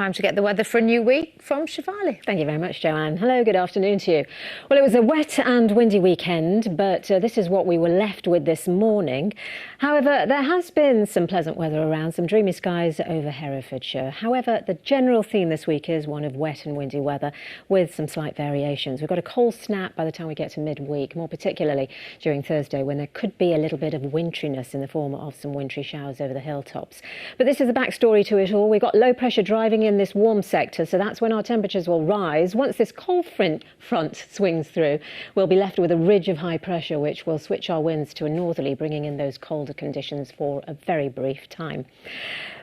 Time to get the weather for a new week from Shefali. Thank you very much, Joanne. Hello, good afternoon to you. Well, it was a wet and windy weekend, but this is what we were left with this morning. However, there has been some pleasant weather around, some dreamy skies over Herefordshire. However, the general theme this week is one of wet and windy weather with some slight variations. We've got a cold snap by the time we get to midweek, more particularly during Thursday, when there could be a little bit of wintriness in the form of some wintry showers over the hilltops. But this is the backstory to it all. We've got low pressure driving in this warm sector, so that's when our temperatures will rise. Once this cold front swings through, we'll be left with a ridge of high pressure which will switch our winds to a northerly, bringing in those colder conditions for a very brief time.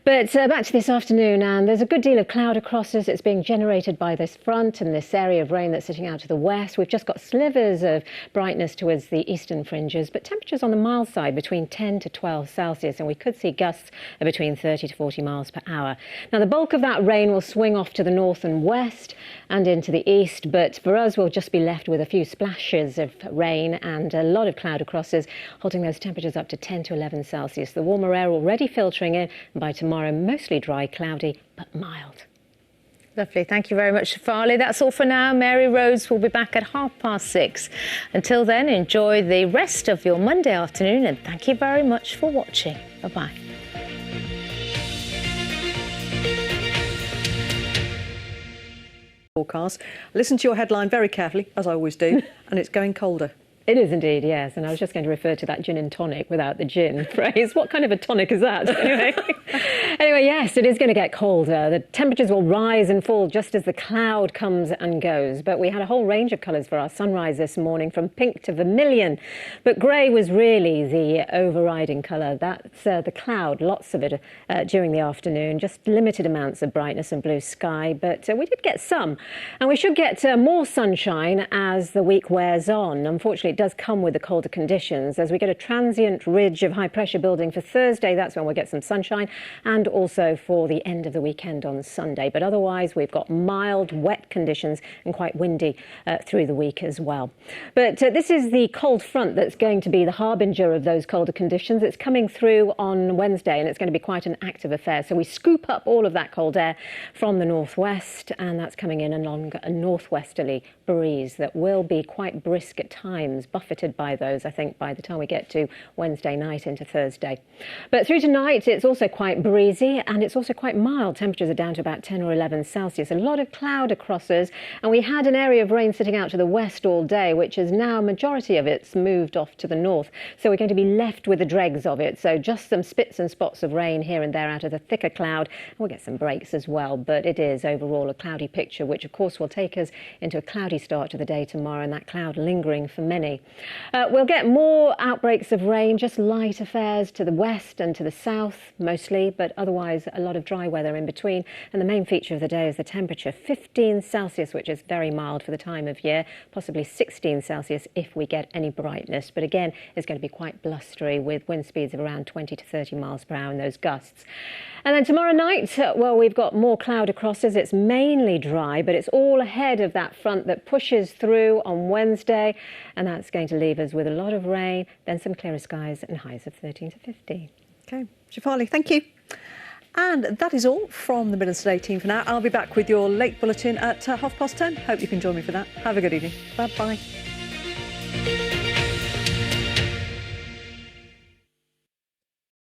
But back to this afternoon, and there's a good deal of cloud across us. It's being generated by this front and this area of rain that's sitting out to the west. We've just got slivers of brightness towards the eastern fringes, but temperatures on the mild side between 10 to 12 Celsius, and we could see gusts of between 30 to 40 miles per hour. Now, the bulk of that rain will swing off to the north and west and into the east, but for us, we'll just be left with a few splashes of rain and a lot of cloud across us, holding those temperatures up to 10 to 11 Celsius. The warmer air already filtering in, and by tomorrow, mostly dry, cloudy, but mild. Lovely. Thank you very much, Shefali. That's all for now. Mary Rhodes will be back at 6:30. Until then, enjoy the rest of your Monday afternoon, and thank you very much for watching. Bye-bye. Forecast. Listen to your headline very carefully, as I always do, and it's going colder. It is indeed, yes. And I was just going to refer to that gin and tonic without the gin phrase. What kind of a tonic is that? Anyway, yes, it is going to get colder. The temperatures will rise and fall just as the cloud comes and goes. But we had a whole range of colours for our sunrise this morning, from pink to vermilion. But grey was really the overriding colour. That's the cloud, lots of it during the afternoon, just limited amounts of brightness and blue sky. But we did get some. And we should get more sunshine as the week wears on. Unfortunately, it does come with the colder conditions. As we get a transient ridge of high pressure building for Thursday, that's when we'll get some sunshine, and also for the end of the weekend on Sunday. But otherwise, we've got mild, wet conditions and quite windy through the week as well. But this is the cold front that's going to be the harbinger of those colder conditions. It's coming through on Wednesday, and it's going to be quite an active affair. So we scoop up all of that cold air from the northwest, and that's coming in along a northwesterly breeze that will be quite brisk at times, buffeted by those, I think, by the time we get to Wednesday night into Thursday. But through tonight, it's also quite breezy, and it's also quite mild. Temperatures are down to about 10 or 11 Celsius. A lot of cloud across us, and we had an area of rain sitting out to the west all day, which is now, majority of it's moved off to the north. So we're going to be left with the dregs of it. So just some spits and spots of rain here and there out of the thicker cloud. We'll get some breaks as well, but it is overall a cloudy picture, which of course will take us into a cloudy start to the day tomorrow, and that cloud lingering for many. We'll get more outbreaks of rain, just light affairs to the west and to the south mostly, but otherwise a lot of dry weather in between. And the main feature of the day is the temperature, 15 Celsius, which is very mild for the time of year, possibly 16 Celsius if we get any brightness. But again, it's going to be quite blustery with wind speeds of around 20 to 30 miles per hour in those gusts. And then tomorrow night, well, we've got more cloud across us. It's mainly dry, but it's all ahead of that front that pushes through on Wednesday, and that's going to leave us with a lot of rain, then some clearer skies and highs of 13 to 15. OK, Shefali, thank you. And that is all from the Midlands Today team for now. I'll be back with your late bulletin at 10:30. Hope you can join me for that. Have a good evening. Bye-bye.